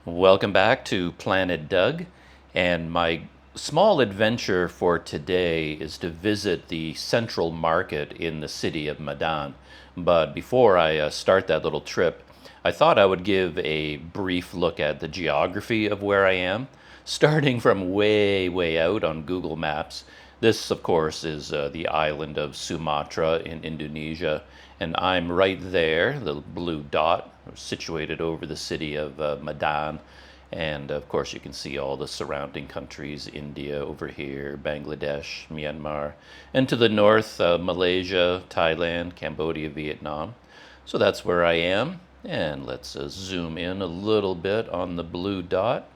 Welcome back to Planet Doug, and my small adventure for today is to visit the Central Market in the city of Medan. But before I start that little trip, I thought I would give a brief look at the geography of where I am, starting from way out on Google Maps. This, of course, is the island of Sumatra in Indonesia, and I'm right there, the blue dot, situated over the city of Medan. And of course, you can see all the surrounding countries, India over here, Bangladesh, Myanmar, and to the north, Malaysia, Thailand, Cambodia, Vietnam. So that's where I am. And let's zoom in a little bit on the blue dot.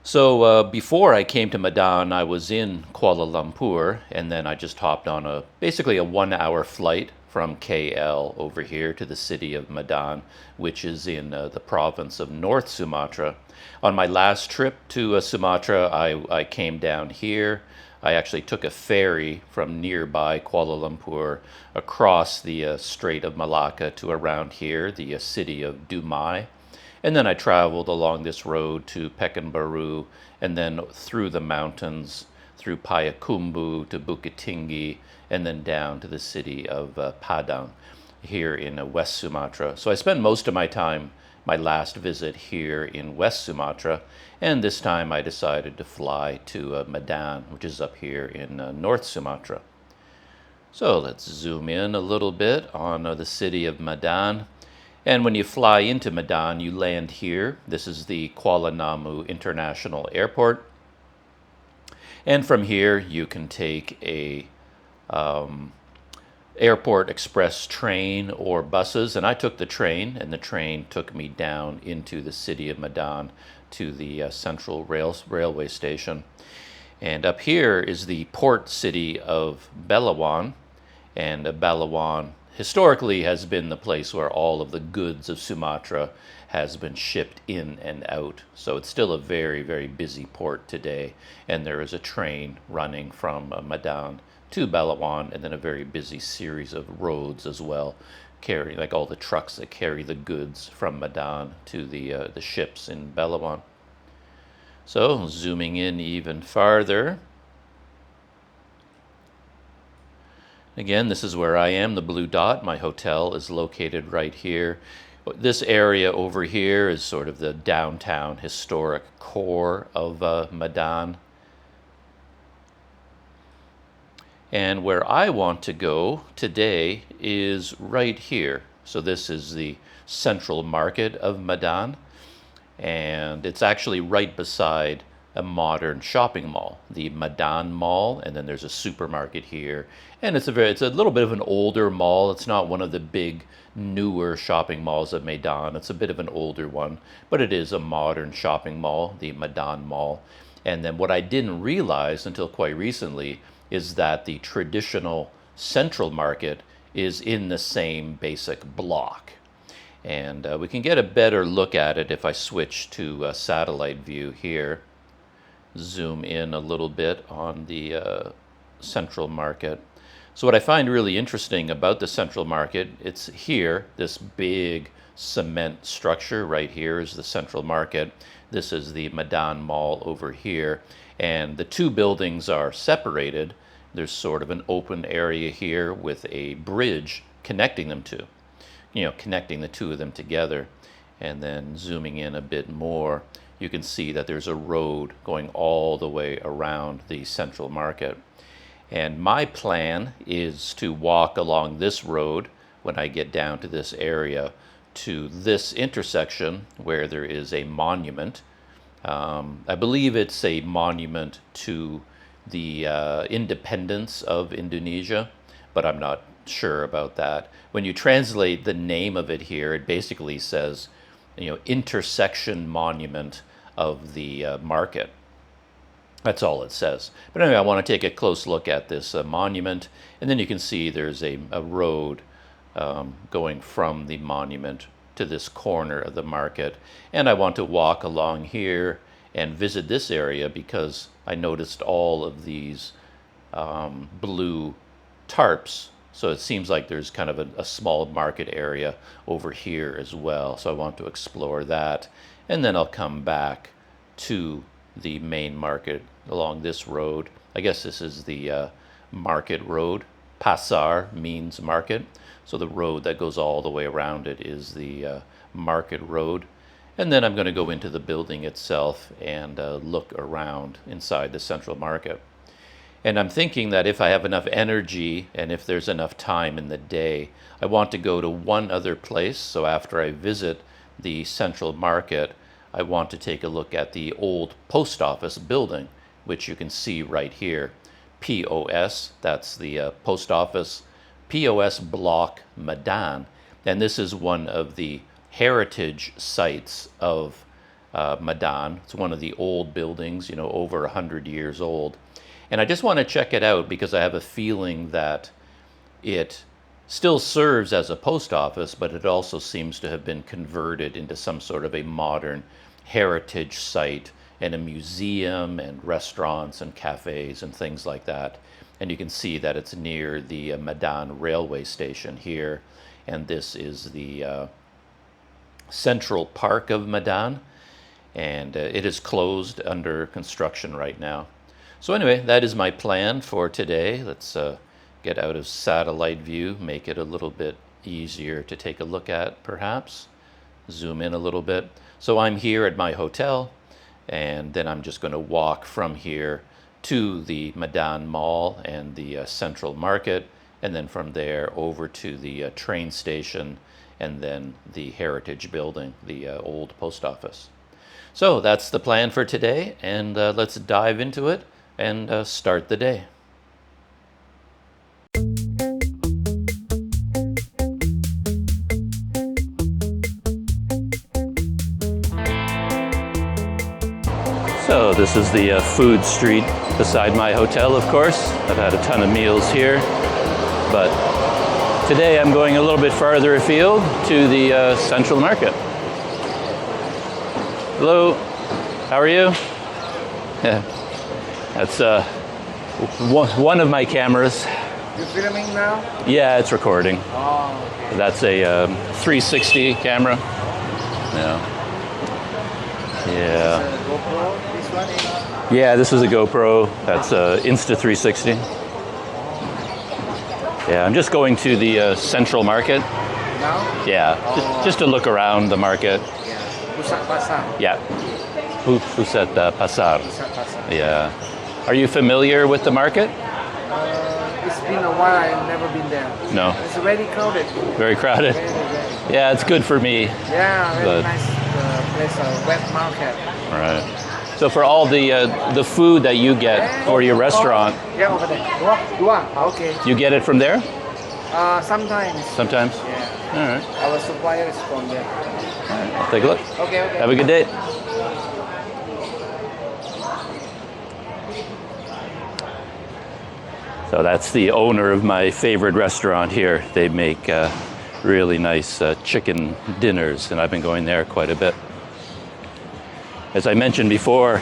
So before I came to Medan, I was in Kuala Lumpur, and then I just hopped on basically a 1 hour flight from KL over here to the city of Medan, which is in the province of North Sumatra. On my last trip to Sumatra, I came down here. I actually took a ferry from nearby Kuala Lumpur across the Strait of Malacca to around here, the city of Dumai. And then I traveled along this road to Pekanbaru and then through the mountains, through Payakumbuh to Bukit Tinggi, and then down to the city of Padang here in West Sumatra. So I spent most of my time, my last visit here in West Sumatra, and this time I decided to fly to Medan, which is up here in North Sumatra. So let's zoom in a little bit on the city of Medan. And when you fly into Medan, you land here. This is the Kuala Namu International Airport. And from here, you can take a airport express train or buses. And I took the train, and the train took me down into the city of Medan to the Central Railway Station. And up here is the port city of Belawan. And Belawan historically has been the place where all of the goods of Sumatra has been shipped in and out. So it's still a very busy port today. And there is a train running from Medan to Belawan, and then a very busy series of roads as well, carrying like all the trucks that carry the goods from Medan to the ships in Belawan. So zooming in even farther. Again, this is where I am, the blue dot. My hotel is located right here. This area over here is sort of the downtown historic core of Medan. And where I want to go today is right here. So this is the Central Market of Medan, and it's actually right beside a modern shopping mall, the Medan Mall, and then there's a supermarket here. And it's a little bit of an older mall. It's not one of the big newer shopping malls of Medan. It's a bit of an older one, but it is a modern shopping mall, the Medan Mall. And then what I didn't realize until quite recently is that the traditional Central Market is in the same basic block. And we can get a better look at it if I switch to satellite view here. Zoom in a little bit on the Central Market. So what I find really interesting about the Central Market, it's here, this big cement structure right here is the Central Market. This is the Medan Mall over here, and the two buildings are separated. There's sort of an open area here with a bridge connecting them two, connecting the two of them together. And then zooming in a bit more, you can see that there's a road going all the way around the Central Market. And my plan is to walk along this road when I get down to this area to this intersection where there is a monument. I believe it's a monument to the independence of Indonesia, but I'm not sure about that. When you translate the name of it here, it basically says, intersection monument of the market. That's all it says. But anyway, I want to take a close look at this monument, and then you can see there's a road going from the monument to this corner of the market. And I want to walk along here and visit this area because I noticed all of these blue tarps So it seems like there's kind of a small market area over here as well. So I want to explore that. And then I'll come back to the main market along this road. I guess this is the market road. Pasar means market. So the road that goes all the way around it is the market road. And then I'm going to go into the building itself and look around inside the Central Market. And I'm thinking that if I have enough energy and if there's enough time in the day, I want to go to one other place. So after I visit the Central Market, I want to take a look at the old post office building, which you can see right here. POS, that's the post office, POS Bloc Medan. And this is one of the heritage sites of Medan. It's one of the old buildings, you know, over 100 years old. And I just want to check it out because I have a feeling that it still serves as a post office, but it also seems to have been converted into some sort of a modern heritage site and a museum and restaurants and cafes and things like that. And you can see that it's near the Medan railway station here. And this is the Central Park of Medan. And it is closed, under construction right now. So anyway, that is my plan for today. Let's get out of satellite view, make it a little bit easier to take a look at, perhaps. Zoom in a little bit. So I'm here at my hotel, and then I'm just going to walk from here to the Medan Mall and the Central Market, and then from there over to the train station, and then the Heritage Building, the old post office. So that's the plan for today, and let's dive into it and start the day. So this is the food street beside my hotel, of course. I've had a ton of meals here, but today I'm going a little bit farther afield to the Central Market. Hello, how are you? Yeah. That's one of my cameras. You filming now? Yeah, it's recording. Oh, okay. That's a 360 camera. Yeah. Yeah. This GoPro, this one is? Yeah, this is a GoPro. That's Insta360. Yeah, I'm just going to the Central Market. Now? Yeah, just to look around the market. Yeah. Pusat Pasar. Yeah. Pusat Pasar. Pusat Pasar. Yeah. Are you familiar with the market? It's been a while. I've never been there. No. It's very crowded. Very crowded. Very. Yeah, it's good for me. Yeah, very But- nice place, a wet market. All right. So for all the food that you get for your restaurant, Yeah, over there. You want? Okay. you get it from there Sometimes. sometimes? Yeah. All right. Our supplier is from there. I'll take a look. Okay. Have a good day. So that's the owner of my favorite restaurant here. They make really nice chicken dinners, and I've been going there quite a bit. As I mentioned before,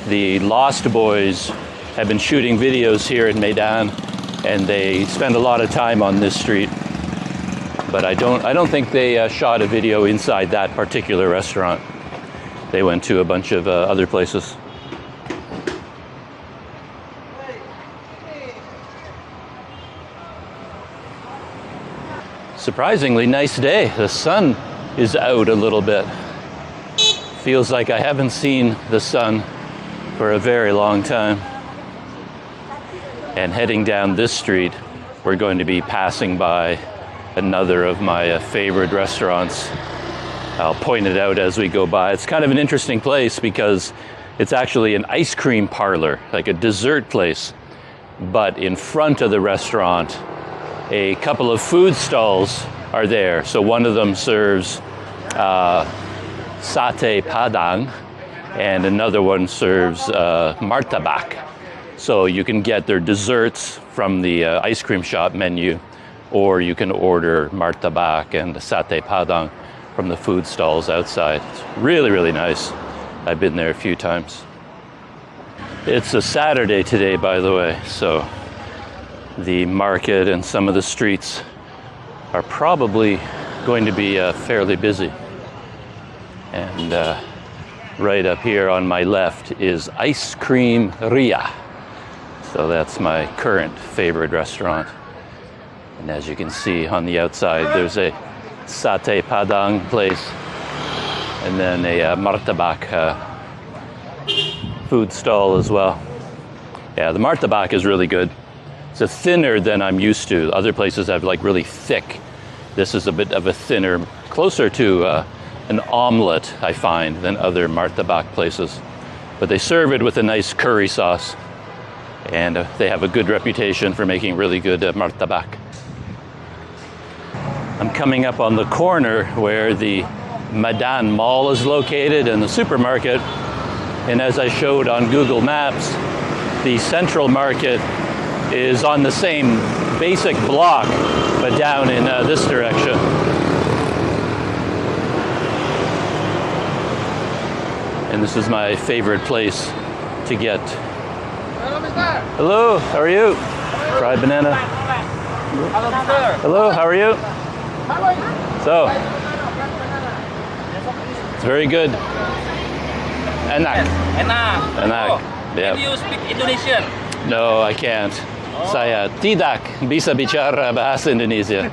the Lost Boys have been shooting videos here in Medan, and they spend a lot of time on this street. But I don't think they shot a video inside that particular restaurant. They went to a bunch of other places. Surprisingly nice day. The sun is out a little bit. Feels like I haven't seen the sun for a very long time. And heading down this street, we're going to be passing by another of my favorite restaurants. I'll point it out as we go by. It's kind of an interesting place because it's actually an ice cream parlor, like a dessert place. But in front of the restaurant, a couple of food stalls are there. So one of them serves satay padang, and another one serves martabak. So you can get their desserts from the ice cream shop menu, or you can order martabak and satay padang from the food stalls outside. It's really, really nice. I've been there a few times. It's a Saturday today, by the way, so the market and some of the streets are probably going to be fairly busy. And right up here on my left is Ice Cream Ria. So that's my current favorite restaurant. And as you can see on the outside, there's a satay padang place and then a martabak food stall as well. Yeah, the martabak is really good. It's thinner than I'm used to. Other places have like really thick. This is a bit of a thinner, closer to an omelet, I find, than other martabak places. But they serve it with a nice curry sauce. And they have a good reputation for making really good martabak. I'm coming up on the corner where the Medan Mall is located and the supermarket. And as I showed on Google Maps, the Central Market is on the same basic block, but down in this direction. And this is my favorite place to get. Hello, mister. Hello, how are you? Fried banana. Hello, mister. Hello, how are you? So, it's very good. Enak. Enak. Enak. Oh, Yeah. can you speak Indonesian? No, I can't. Saya tidak bisa bicara bahasa Indonesia.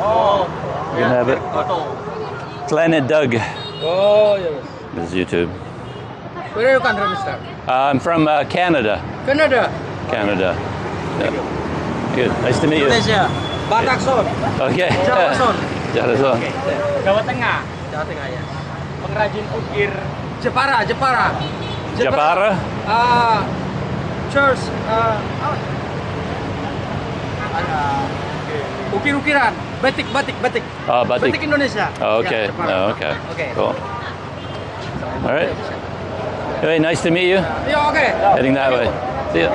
Oh, You can have it. Planet Doug. Oh, yes. This is YouTube. Where are you country, mister? I'm from Canada. Canada. Canada. Yeah. Good. Nice to meet you. Indonesia. Batakson. Okay. Jawason. Jalason. Jawa Tengah. Jawa Tengah, ya. Pengrajin ukir. Jepara, Jepara. Japara? Church. Ukir-ukiran. Batik. Oh, batik. Batik Indonesia. Oh, okay. Ya, Jepara. Oh, okay. Okay. Cool. All right. Hey, nice to meet you. Yeah, okay. Heading that way. See ya.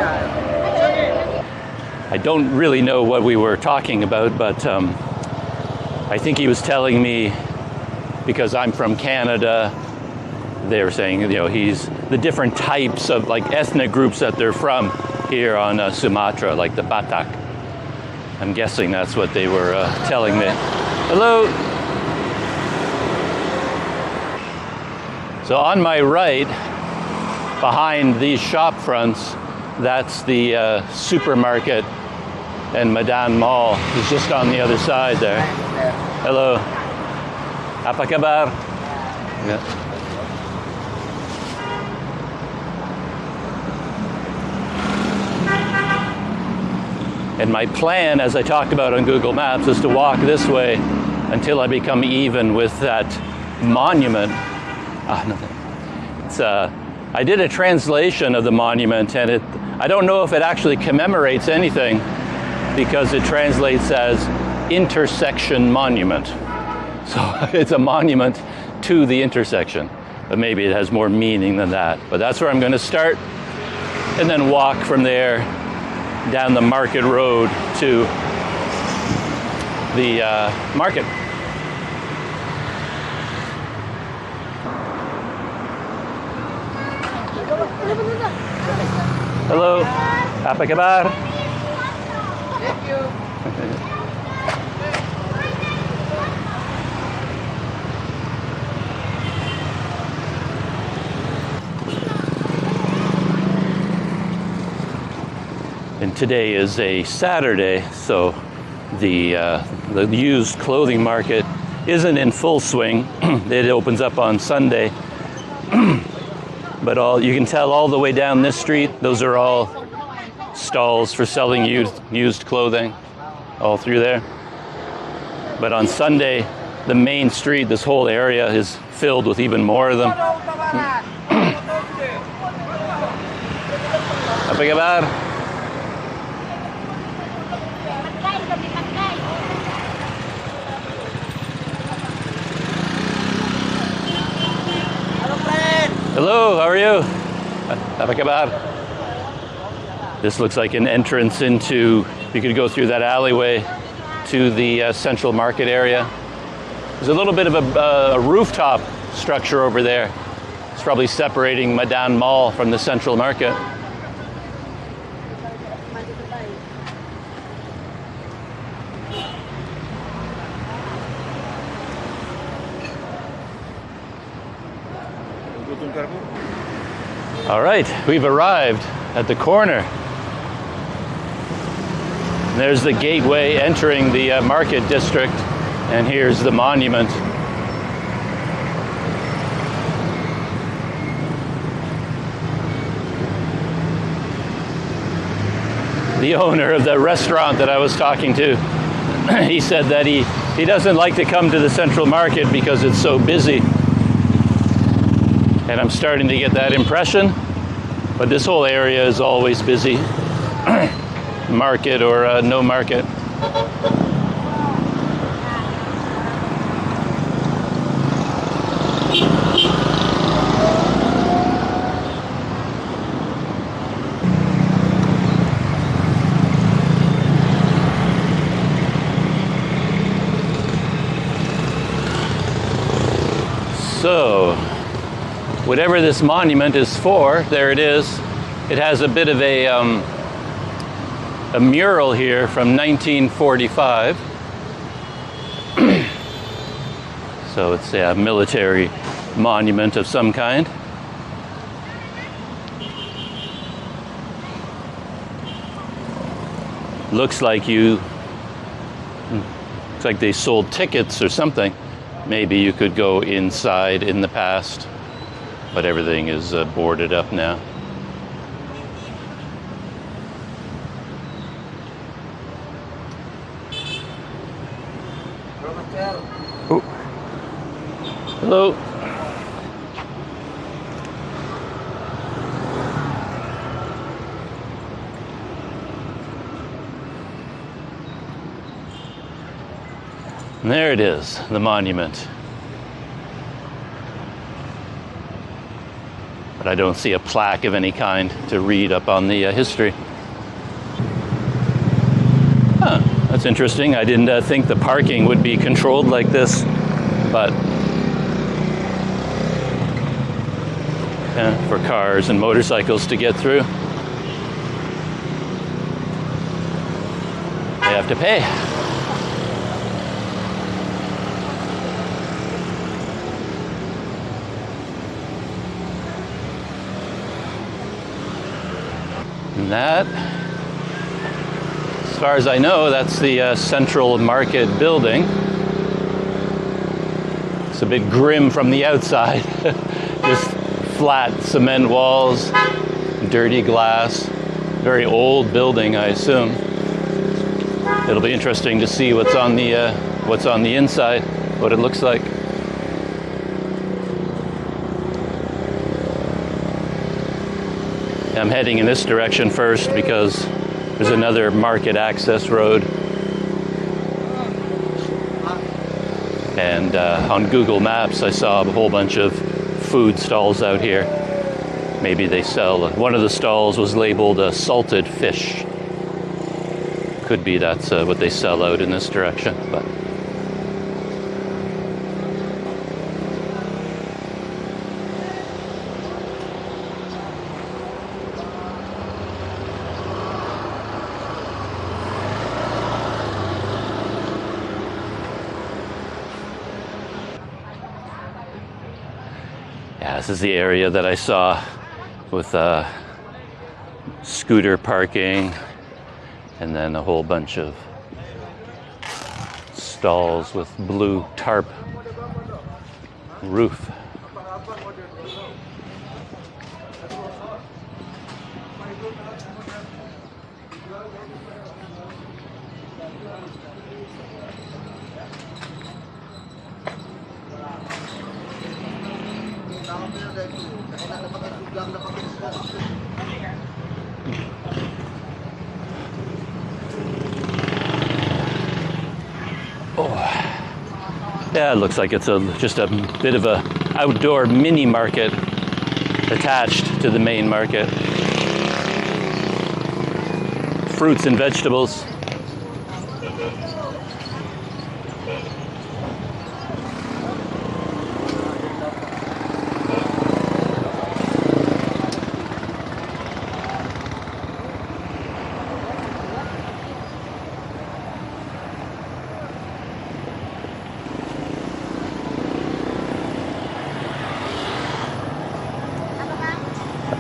I don't really know what we were talking about, but I think he was telling me, because I'm from Canada, they were saying, you know, he's the different types of like ethnic groups that they're from here on Sumatra, like the Batak. I'm guessing that's what they were telling me. Hello. So on my right, behind these shop fronts, that's the supermarket, and Medan Mall is just on the other side there. Hello. Apa kabar? Yeah. And my plan, as I talked about on Google Maps, is to walk this way until I become even with that monument. Nothing. It's, I did a translation of the monument, and I don't know if it actually commemorates anything, because it translates as intersection monument. So it's a monument to the intersection, but maybe it has more meaning than that. But that's where I'm going to start, and then walk from there down the market road to the market. Hello, apa kabar? Thank you. And today is a Saturday, so the used clothing market isn't in full swing. It opens up on Sunday. But you can tell all the way down this street, those are all stalls for selling used clothing, all through there. But on Sunday, the main street, this whole area is filled with even more of them. Apa kabar? Hello, how are you? Apa kabar? This looks like an entrance into, you could go through that alleyway to the Central Market area. There's a little bit of a rooftop structure over there. It's probably separating Medan Mall from the Central Market. All right, we've arrived at the corner. There's the gateway entering the market district, and here's the monument. The owner of the restaurant that I was talking to, he said that he doesn't like to come to the Central Market because it's so busy. And I'm starting to get that impression, but this whole area is always busy, market or no market. So, whatever this monument is for, there it is. It has a bit of a mural here from 1945. So it's a military monument of some kind. Looks like they sold tickets or something. Maybe you could go inside in the past, but everything is boarded up now. Oh. Hello. And there it is, the monument. But I don't see a plaque of any kind to read up on the history. Huh, that's interesting. I didn't think the parking would be controlled like this, but for cars and motorcycles to get through, they have to pay. And that, as far as I know, that's the Central Market building. It's a bit grim from the outside. Just flat cement walls, dirty glass, very old building, I assume. It'll be interesting to see what's on the inside, what it looks like. I'm heading in this direction first because there's another market access road. And on Google Maps, I saw a whole bunch of food stalls out here. Maybe they sell, one of the stalls was labeled salted fish. Could be that's what they sell out in this direction, but. Yeah, this is the area that I saw with scooter parking and then a whole bunch of stalls with blue tarp roof. Oh, yeah, it looks like it's just a bit of a outdoor mini market attached to the main market. Fruits and vegetables.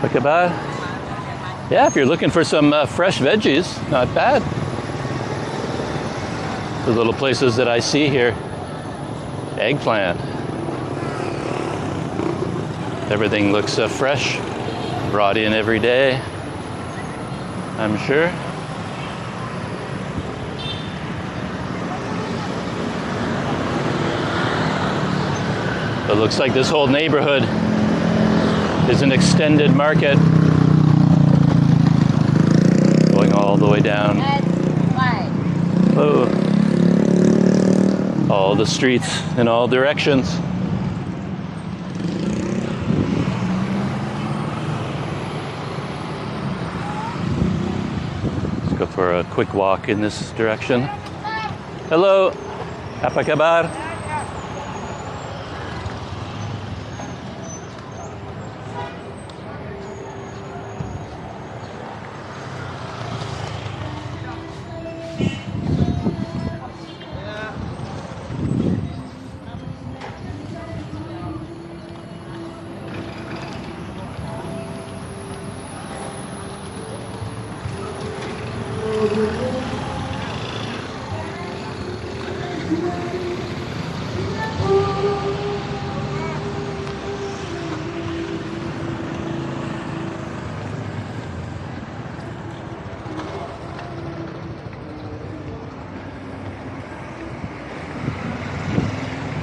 Avocado. Yeah, if you're looking for some fresh veggies, not bad. The little places that I see here. Eggplant. Everything looks fresh, brought in every day, I'm sure. It looks like this whole neighborhood is an extended market going all the way down. Oh, all the streets in all directions. Let's go for a quick walk in this direction. Hello, apa kabar?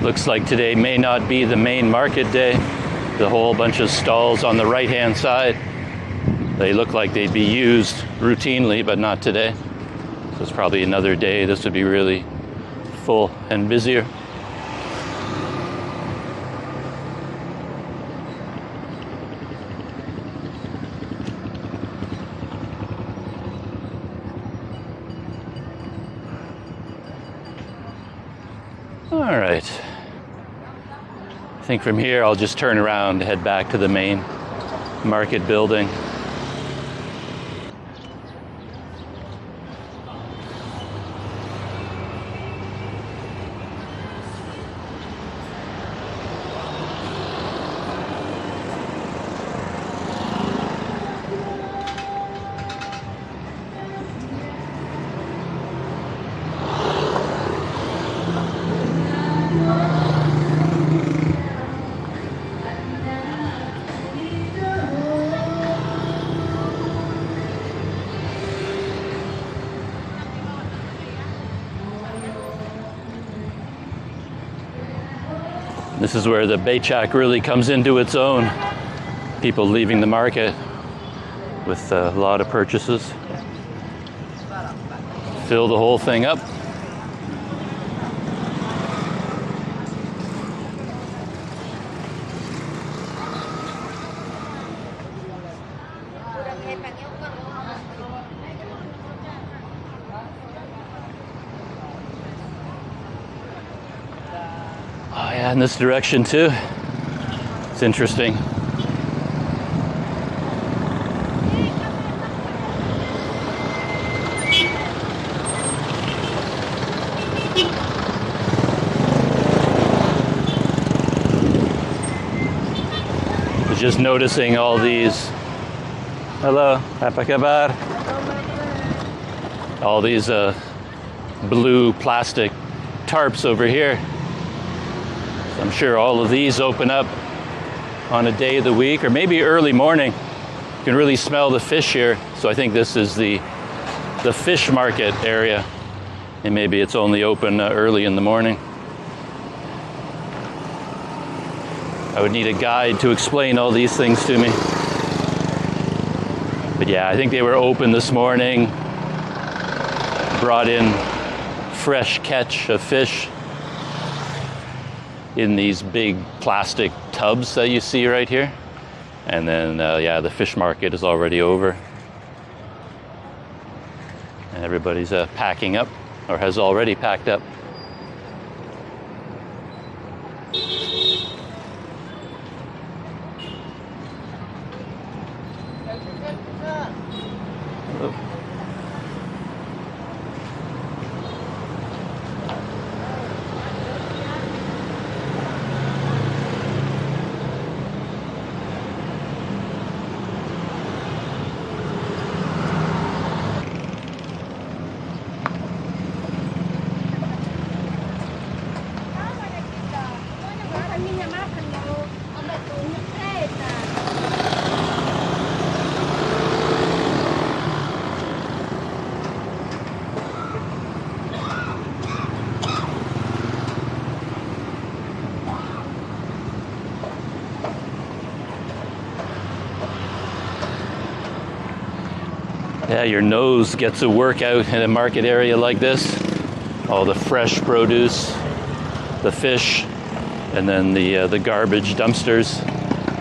Looks like today may not be the main market day. The whole bunch of stalls on the right-hand side. They look like they'd be used routinely, but not today. So it's probably another day. This would be really full and busier. All right. I think from here I'll just turn around and head back to the main market building. This is where the becak really comes into its own. People leaving the market with a lot of purchases. Fill the whole thing up. Oh yeah, in this direction too. It's interesting. I was just noticing all these. Hello, apa kabar? All these blue plastic tarps over here. I'm sure all of these open up on a day of the week or maybe early morning. You can really smell the fish here. So I think this is the fish market area. And maybe it's only open early in the morning. I would need a guide to explain all these things to me. But yeah, I think they were open this morning. Brought in fresh catch of fish in these big plastic tubs that you see right here. And then, yeah, the fish market is already over. And everybody's packing up, or has already packed up. Oh. Yeah, your nose gets a workout in a market area like this. All the fresh produce, the fish, and then the garbage dumpsters.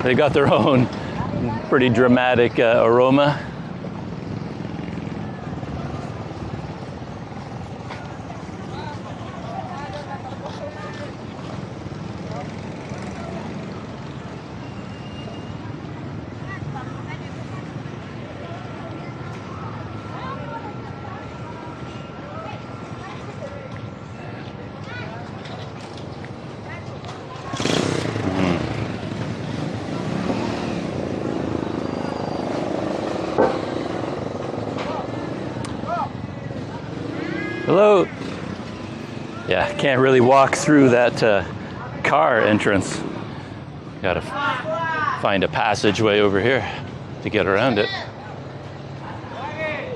They got their own pretty dramatic aroma. Hello. Yeah, can't really walk through that car entrance. Gotta find a passageway over here to get around it.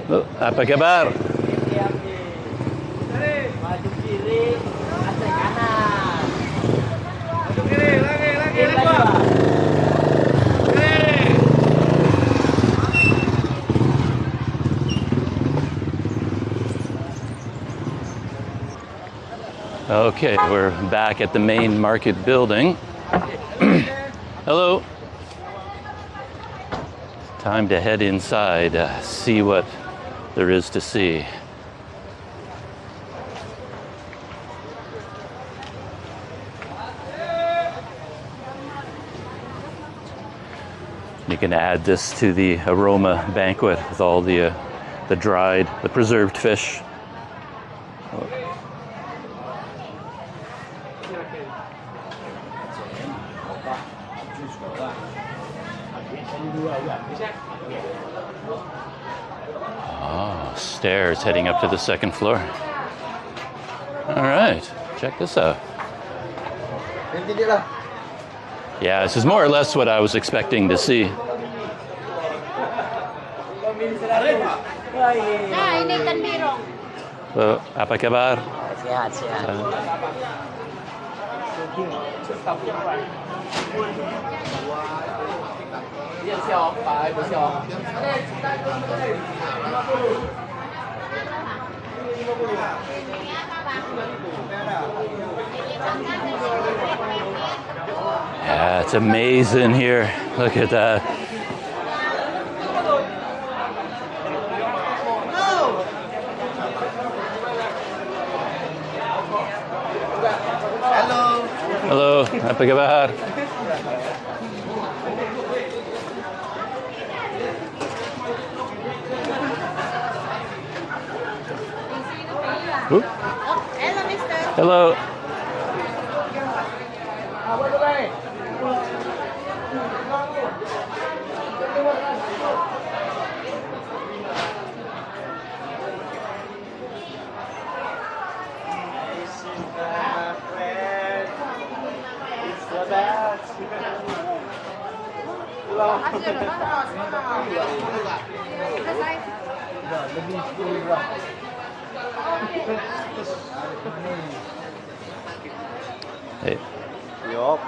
Oh, apa kabar? Maju kiri, atas kanan. Maju kiri, lagi. Okay, we're back at the main market building. Hello. Time to head inside, see what there is to see. You can add this to the aroma banquet with all the preserved fish. Oh, stairs heading up to the second floor. All right, check this out. Yeah, this is more or less what I was expecting to see. Ini ikan birong. So, apa kabar? Sehat. Yeah, it's amazing here. Look at that. Hello, apa kabar? Oop. Hello, mister. Hello. Hey. Yup.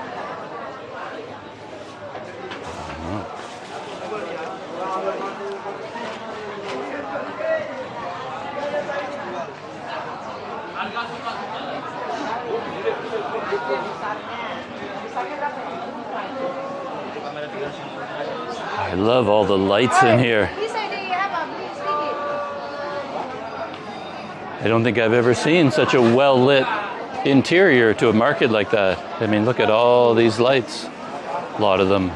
I love all the lights in here. I don't think I've ever seen such a well-lit interior to a market like that. I mean, look at all these lights. A lot of them,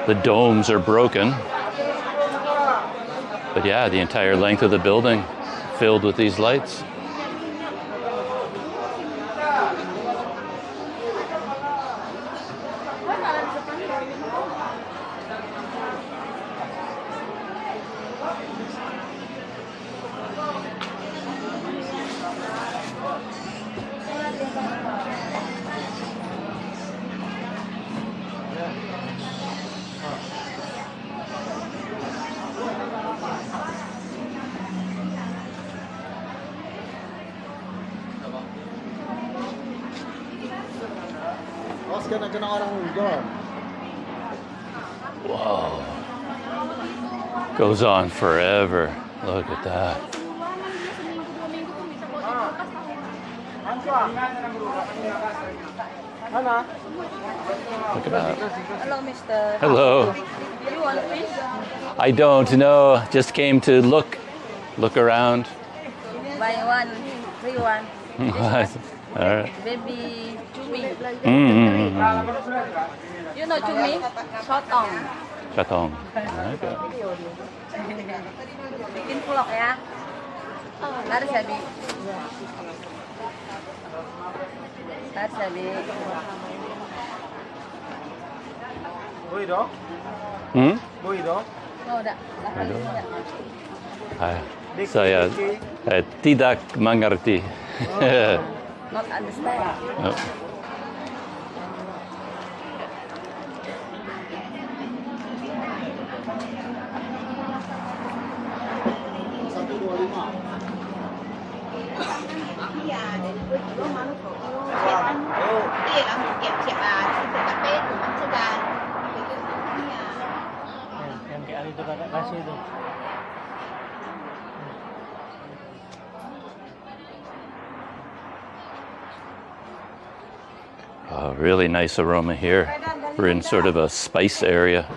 the domes are broken. But yeah, the entire length of the building filled with these lights. Wow. Goes on forever. Look at that. Look at that. Hello, mister. Hello. You want fish? I don't know. Just came to look around. Buy one, free one. All right. Baby cumi. Mm-hmm. You know cumi? Sotong. Chatong. Okay. Bikin vlog ya. Laris ya, Bi. Laris ya, Bi. Boy dong? Hmm? Boy dong? Oh, udah. Aduh. Saya tidak mengerti. Not understand. Oh. Yang kayak itu kakak kasih itu. Really nice aroma here. We're in sort of a spice area.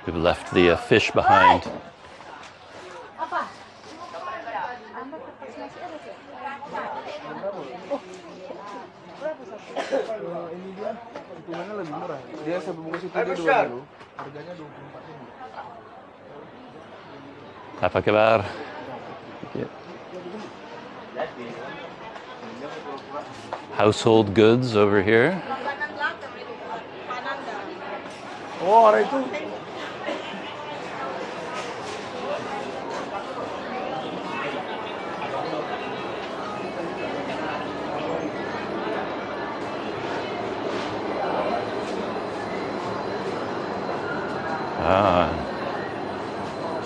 We've left the fish behind. Ini dia hitungannya lebih murah. Dia sebungkus itu dia 20. Harganya 24.000. Apa kabar? Household goods over here. Oh, ada itu.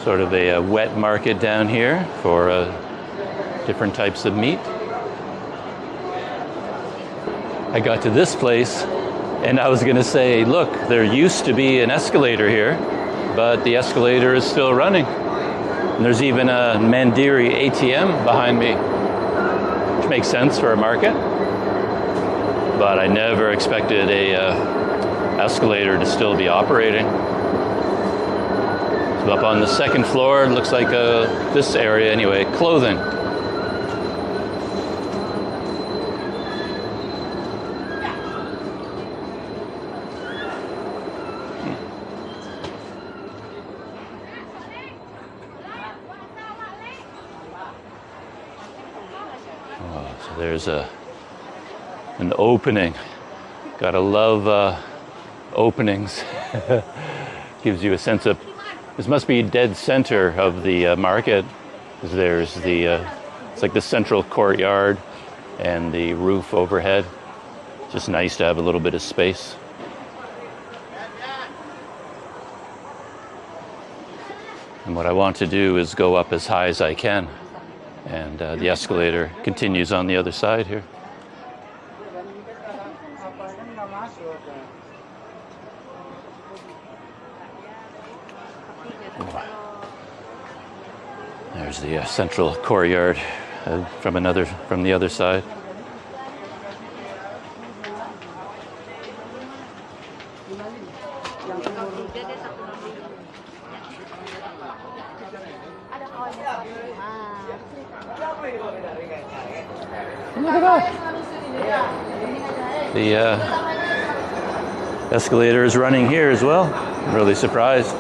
Sort of a wet market down here for different types of meat. I got to this place and I was going to say, look, there used to be an escalator here, but the escalator is still running. And there's even a Mandiri ATM behind me, which makes sense for a market. But I never expected a escalator to still be operating. So up on the second floor, it looks like this area anyway, clothing. There's an opening. Gotta love openings. Gives you a sense of, this must be dead center of the market. There's the, it's like the central courtyard and the roof overhead. Just nice to have a little bit of space. And what I want to do is go up as high as I can. And the escalator continues on the other side here. There's the central courtyard from the other side. Look at that. The escalator is running here as well. I'm really surprised.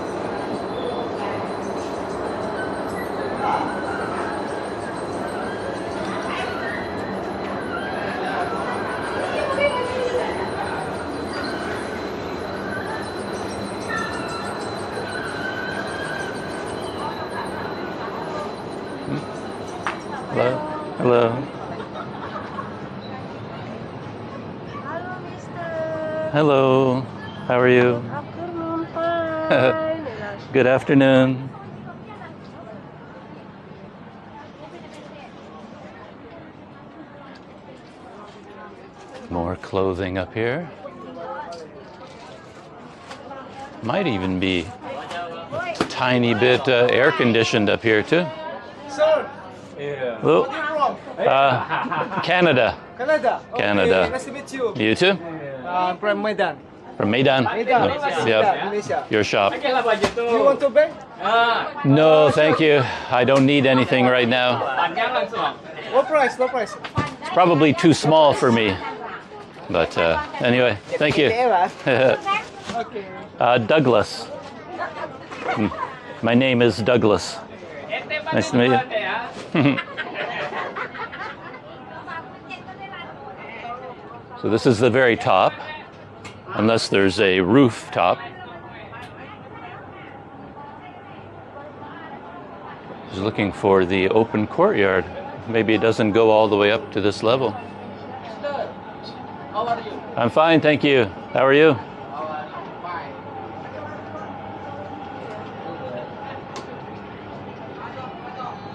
Hello. Hello. Halo, mister. Hello. How are you? Afternoon, fine. Good afternoon. More clothing up here. Might even be tiny bit air conditioned up here too. Sir, Hello. where are you from? Canada. Canada. Okay, Canada. nice to meet you. You too? From Medan. From Medan. Medan. Yeah. Indonesia. Your shop. You want to buy? No, thank you. I don't need anything right now. What price? What price? It's probably too small for me. But anyway, thank you. Okay. Douglas. My name is Douglas. Nice to meet you. So this is the very top, unless there's a rooftop. Just looking for the open courtyard. Maybe it doesn't go all the way up to this level. How are you? I'm fine, thank you. How are you?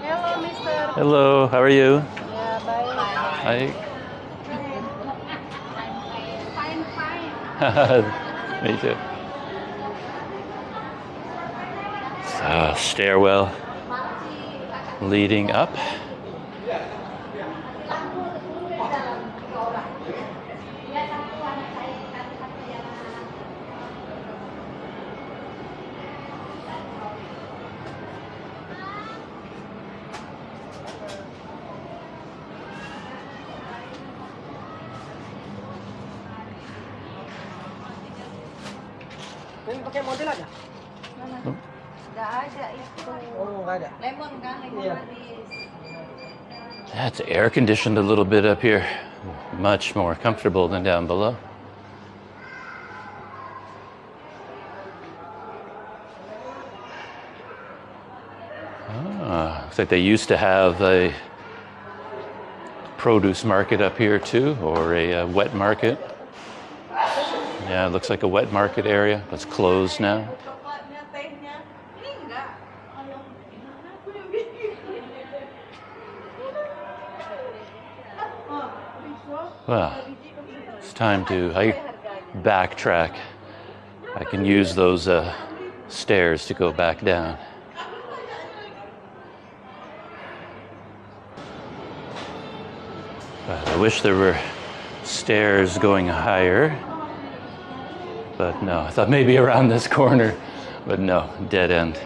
Hello, mister. Hello, how are you? Yeah, bye. Hi. Fine. Me too. So, stairwell leading up. Ini pakai model ada? Nggak ada itu. Oh, nggak ada. Lemon kan, lemon Iya. manis. That's air conditioned a little bit up here. Much more comfortable than down below. Looks like they used to have a produce market up here too, or a wet market. Yeah, it looks like a wet market area. It's closed now. Coklatnya, tehnya. Ini enggak. Well, it's time to backtrack. I can use those stairs to go back down. But I wish there were stairs going higher. But no, I thought maybe around this corner. But no, dead end.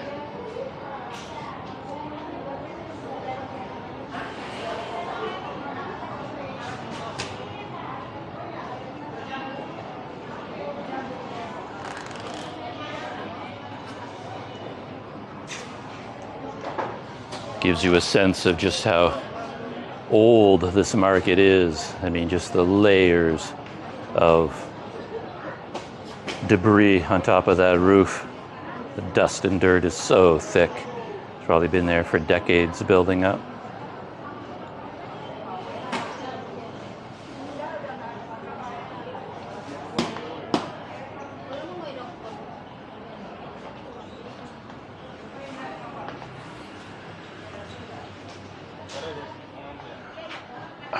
Gives you a sense of just how old this market is. I mean, just the layers of debris on top of that roof. The dust and dirt is so thick. It's probably been there for decades building up.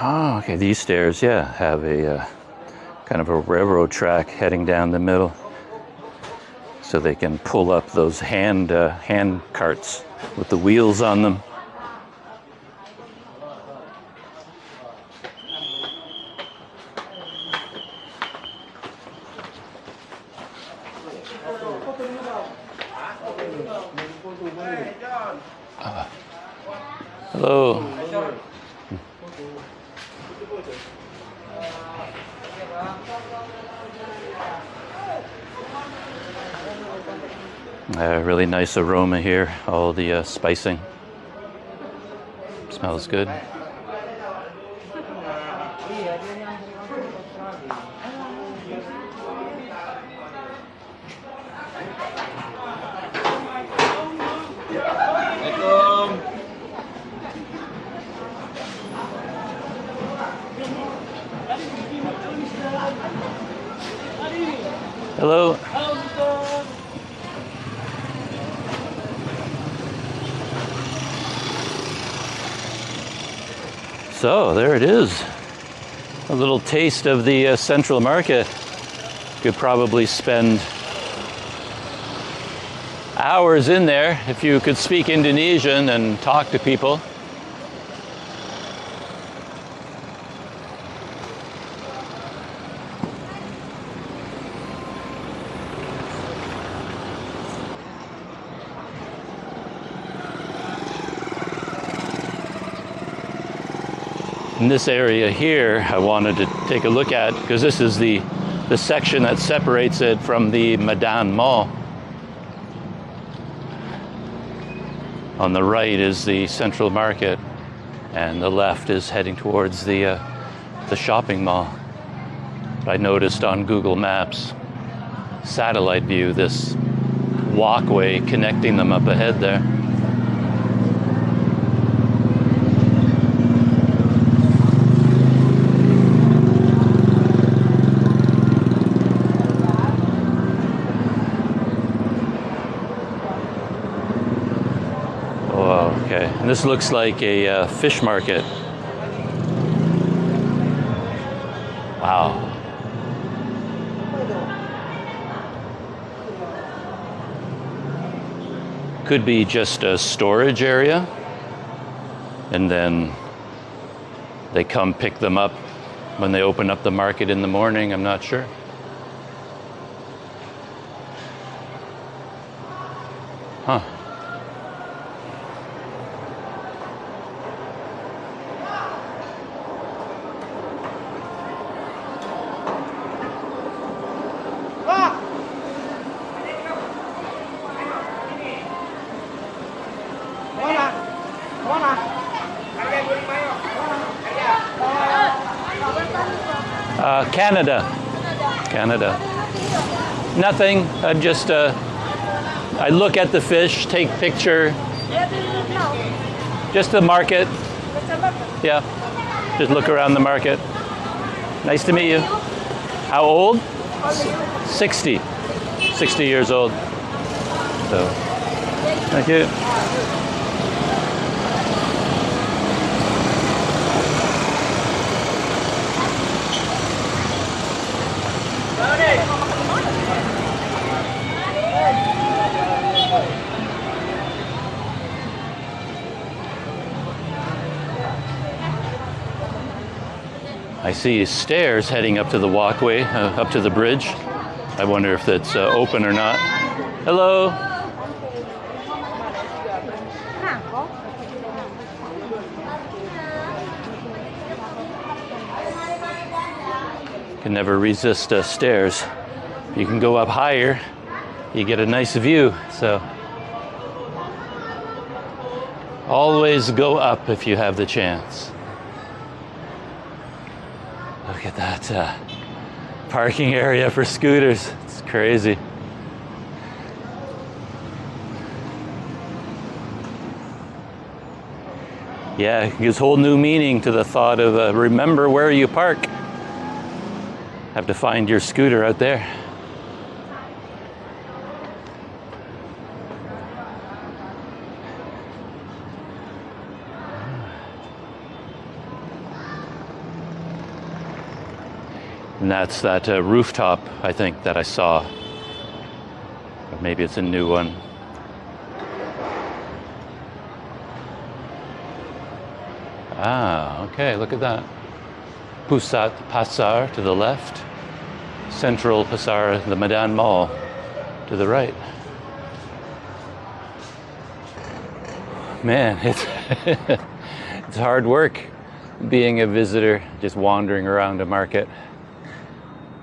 Oh, okay, these stairs, yeah, have a kind of a railroad track heading down the middle, so they can pull up those hand carts with the wheels on them. Hello. Really nice aroma here, all the spicing. Smells good. Hello. So there it is. A little taste of the Central Market. Could probably spend hours in there if you could speak Indonesian and talk to people. In this area here, I wanted to take a look at, because this is the section that separates it from the Medan Mall. On the right is the Central Market, and the left is heading towards the shopping mall. But I noticed on Google Maps, satellite view, this walkway connecting them up ahead there. Okay, and this looks like a fish market. Wow. Could be just a storage area, and then they come pick them up when they open up the market in the morning. I'm not sure. Huh. Canada. Nothing. I look at the fish, take picture. Just the market. Yeah. Just look around the market. Nice to meet you. How old? 60. 60 years old. So, thank you. I see stairs heading up to the walkway, up to the bridge. I wonder if that's open or not. Hello. Can never resist stairs. If you can go up higher, you get a nice view. So always go up if you have the chance. Look at that parking area for scooters. It's crazy. Yeah, it gives whole new meaning to the thought of remember where you park. Have to find your scooter out there. And that's that rooftop, I think, that I saw. Or maybe it's a new one. Ah, okay, look at that. Pusat Pasar to the left. Central Pasar, the Medan Mall to the right. Man, it's hard work being a visitor, just wandering around a market.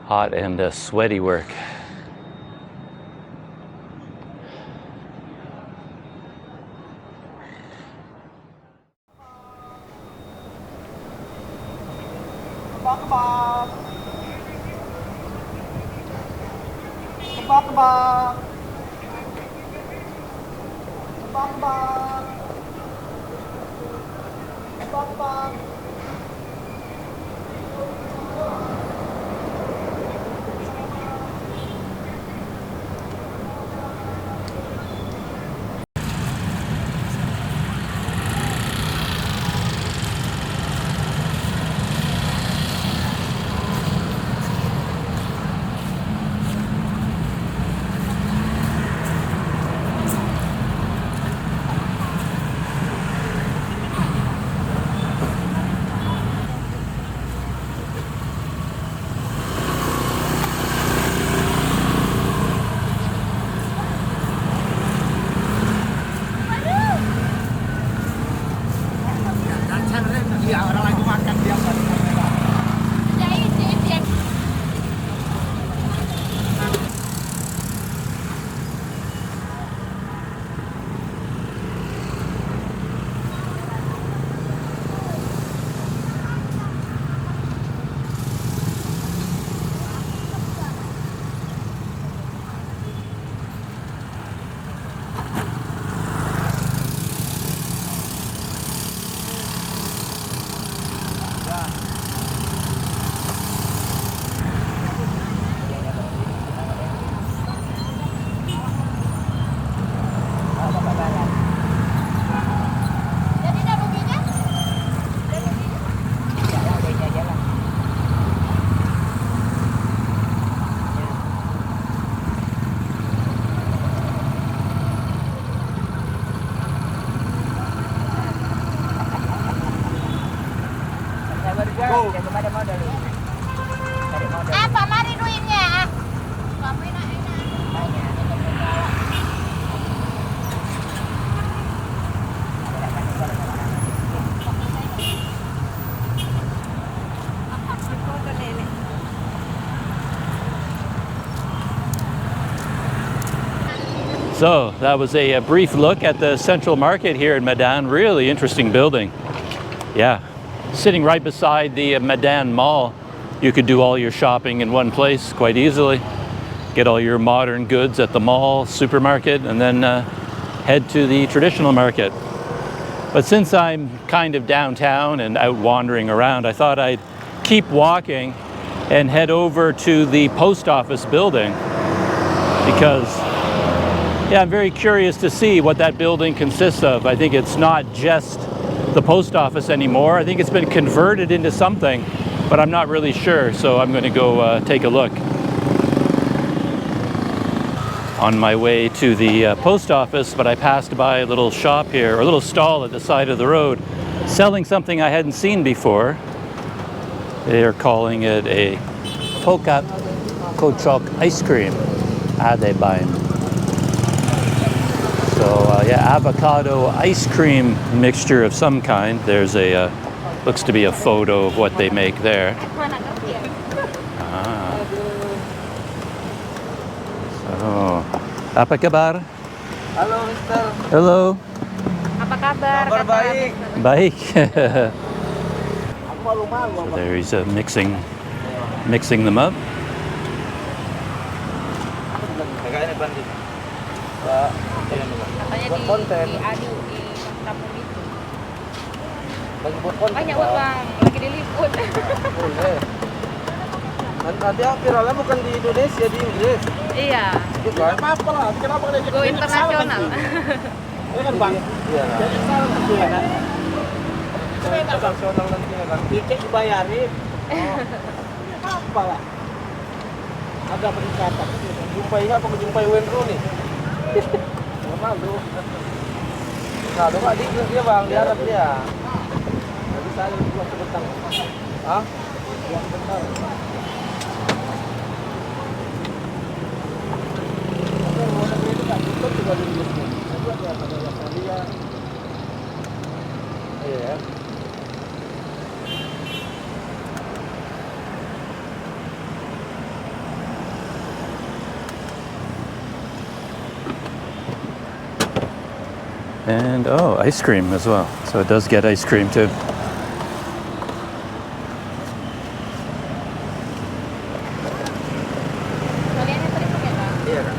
Hot and sweaty work. So that was a brief look at the Central Market here in Medan. Really interesting building. Yeah, sitting right beside the Medan Mall. You could do all your shopping in one place quite easily. Get all your modern goods at the mall, supermarket, and then head to the traditional market. But since I'm kind of downtown and out wandering around, I thought I'd keep walking and head over to the post office building because, yeah, I'm very curious to see what that building consists of. I think it's not just the post office anymore. I think it's been converted into something, but I'm not really sure, so I'm going to go take a look. On my way to the post office, but I passed by a little shop here, or a little stall at the side of the road, selling something I hadn't seen before. They are calling it a Avocado Ice Cream. Adebain. So yeah, avocado ice cream mixture of some kind. There's a looks to be a photo of what they make there. Oh, apa kabar? Halo, Mister. Hello. Apa kabar? Kabar baik. Baik. Aku malu-malu. So there he's mixing them up. Kagak ini bandit. Pak, Katanya buat konten. diadu di kampung itu. Bagi buat konten. Banyak Pak. uang, lagi diliput. Boleh. Nanti viralnya bukan di Indonesia, di Inggris. Iya, Bukan. Apa lah, kenapa ada go internasional. Ini kan bang. Iya. Jadi salah nanti ya kan. Internasional nanti ya kan. Tiket dibayarin. Apa lah. Ada peningkatan. Jumpai nggak? Apa jumpai Wenro nih? Nggak malu. Nah, coba di dia bang, di Arab dia. Nggak bisa buat sebentar. Hah? Buat sebentar. Iya. And oh, ice cream as well. So it does get ice cream too. Kalian yang tadi pakai nggak? Iya kan.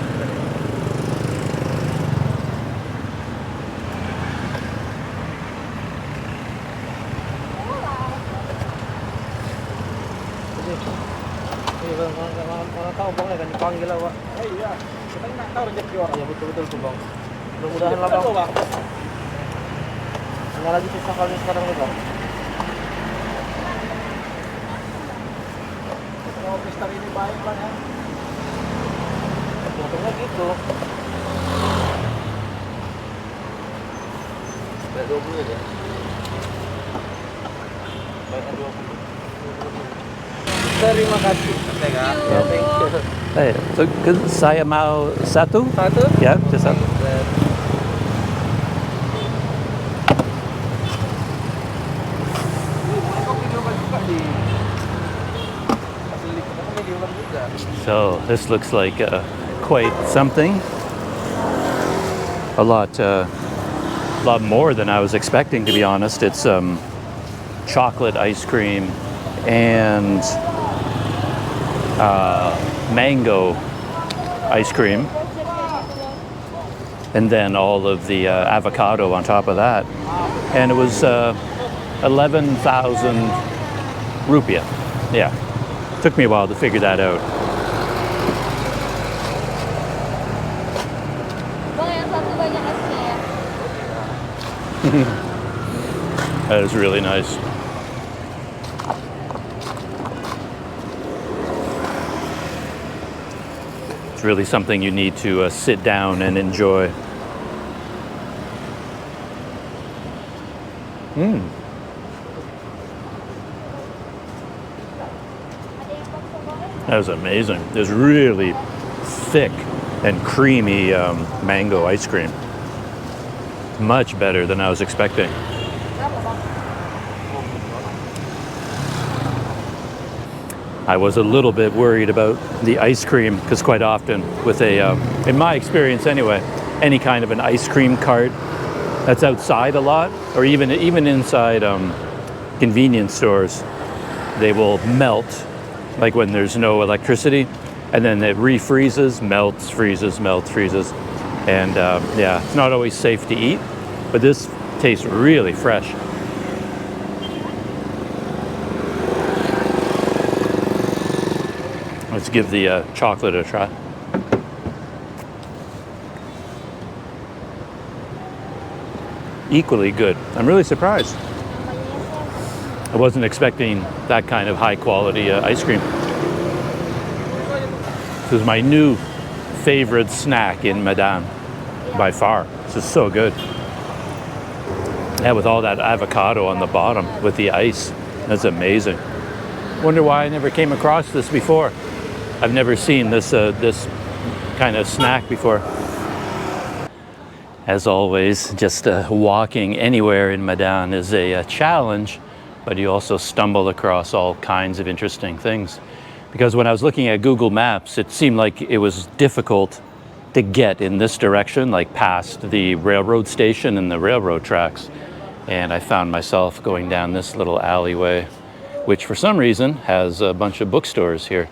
Iya bang, mana tahu bang kan dipanggil lah pak. Iya, kita nggak tahu rezeki orang. Ya betul tuh bang. Mudah-mudahan lah bang. Nggak lagi susah kali sekarang nih bang. Kalau Mister ini baik bang ya. Untungnya gitu. Kayak 20 ya. Baiknya 20. Terima kasih. Ya, thank you. Hey, so saya mau satu? Satu? Ya, just satu. So this looks like quite something. A lot more than I was expecting, to be honest. It's chocolate ice cream and mango ice cream, and then all of the avocado on top of that. And it was 11,000 rupiah. Yeah, took me a while to figure that out. Bang, yang satu banyak esnya ya. That is really nice. It's really something you need to sit down and enjoy. That was amazing. It was really thick and creamy mango ice cream. Much better than I was expecting. I was a little bit worried about the ice cream because quite often with in my experience anyway, any kind of an ice cream cart that's outside a lot, or even inside convenience stores, they will melt, like when there's no electricity, and then it refreezes, melts, freezes, melts, freezes. And yeah, it's not always safe to eat, but this tastes really fresh. Let's give the chocolate a try. Equally good. I'm really surprised. I wasn't expecting that kind of high quality ice cream. This is my new favorite snack in Medan by far. This is so good. Yeah, with all that avocado on the bottom with the ice. That's amazing. Wonder why I never came across this before. I've never seen this this kind of snack before. As always, just walking anywhere in Medan is a challenge, but you also stumble across all kinds of interesting things. Because when I was looking at Google Maps, it seemed like it was difficult to get in this direction, like past the railroad station and the railroad tracks. And I found myself going down this little alleyway, which for some reason has a bunch of bookstores here.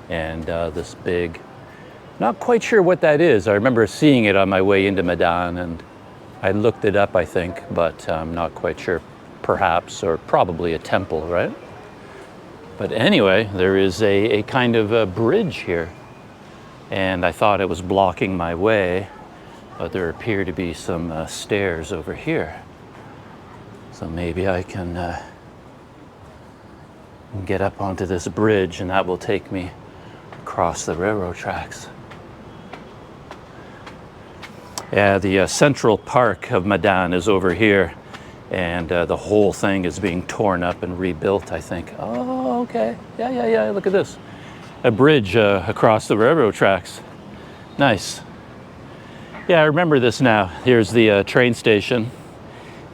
And this big, not quite sure what that is. I remember seeing it on my way into Medan, and I looked it up, I think, but I'm not quite sure. Perhaps, or probably a temple, right? But anyway, there is a kind of a bridge here, and I thought it was blocking my way, but there appear to be some stairs over here. So maybe I can get up onto this bridge, and that will take me across the railroad tracks. Yeah, the Central Park of Medan is over here, and the whole thing is being torn up and rebuilt, I think. Oh, okay. Yeah, look at this. A bridge across the railroad tracks. Nice. Yeah, I remember this now. Here's the train station.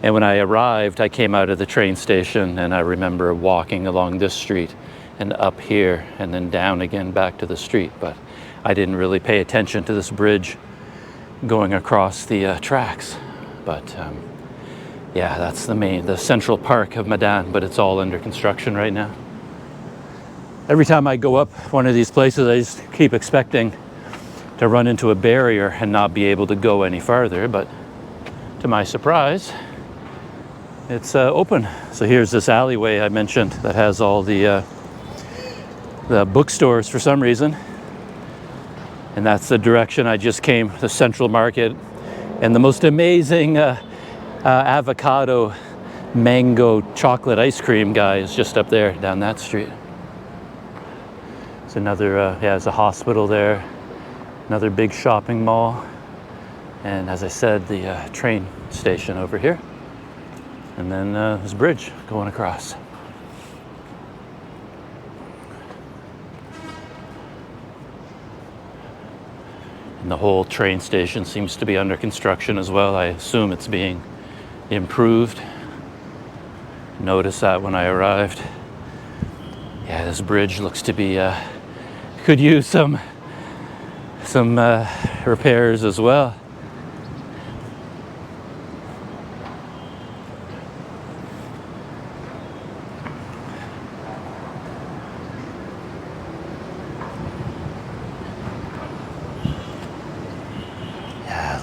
And when I arrived, I came out of the train station, and I remember walking along this street and up here and then down again back to the street. But I didn't really pay attention to this bridge going across the tracks. But yeah, that's the Central Park of Medan, but it's all under construction right now. Every time I go up one of these places, I just keep expecting to run into a barrier and not be able to go any farther, but to my surprise, it's open. So here's this alleyway I mentioned that has all the bookstores for some reason. And that's the direction I just came, the Central Market. And the most amazing avocado mango chocolate ice cream guy is just up there down that street. It's another, yeah, there's a hospital there, another big shopping mall. And as I said, the train station over here. And then this bridge going across. And the whole train station seems to be under construction as well. I assume it's being improved. Noticed that when I arrived. Yeah, this bridge looks to be, could use some repairs as well.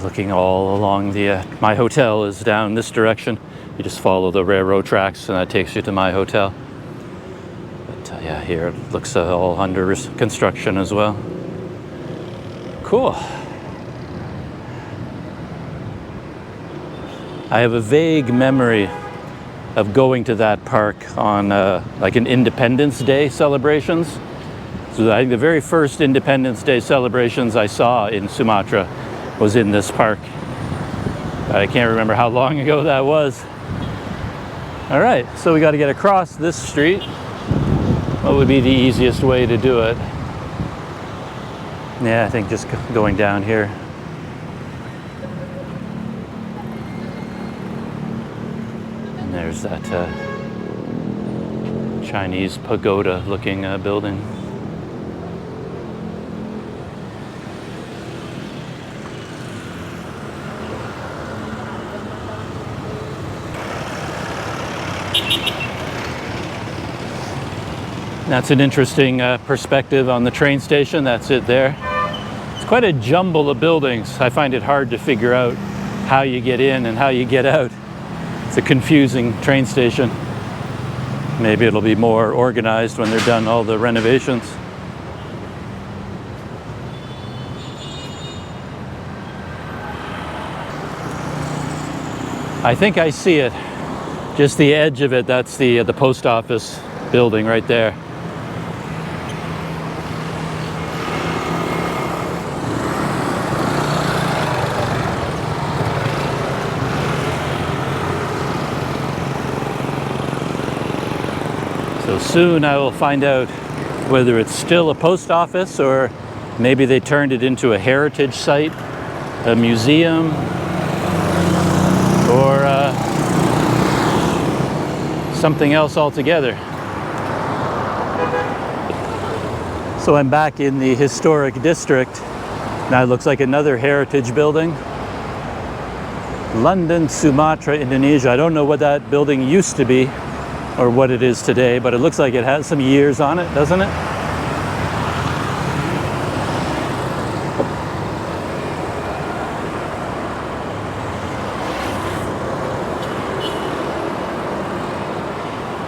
Looking all along the, my hotel is down this direction. You just follow the railroad tracks and that takes you to my hotel. But yeah, here it looks all under construction as well. Cool. I have a vague memory of going to that park on like an Independence Day celebrations. So I think the very first Independence Day celebrations I saw in Sumatra was in this park. I can't remember how long ago that was. All right, so we got to get across this street. What would be the easiest way to do it? Yeah, I think just going down here. And there's that Chinese pagoda looking building. That's an interesting perspective on the train station. That's it there. It's quite a jumble of buildings. I find it hard to figure out how you get in and how you get out. It's a confusing train station. Maybe it'll be more organized when they're done all the renovations. I think I see it. Just the edge of it, that's the post office building right there. So soon I will find out whether it's still a post office or maybe they turned it into a heritage site, a museum, or something else altogether. So I'm back in the historic district. Now it looks like another heritage building. London, Sumatra, Indonesia. I don't know what that building used to be or what it is today, but it looks like it has some years on it, doesn't it?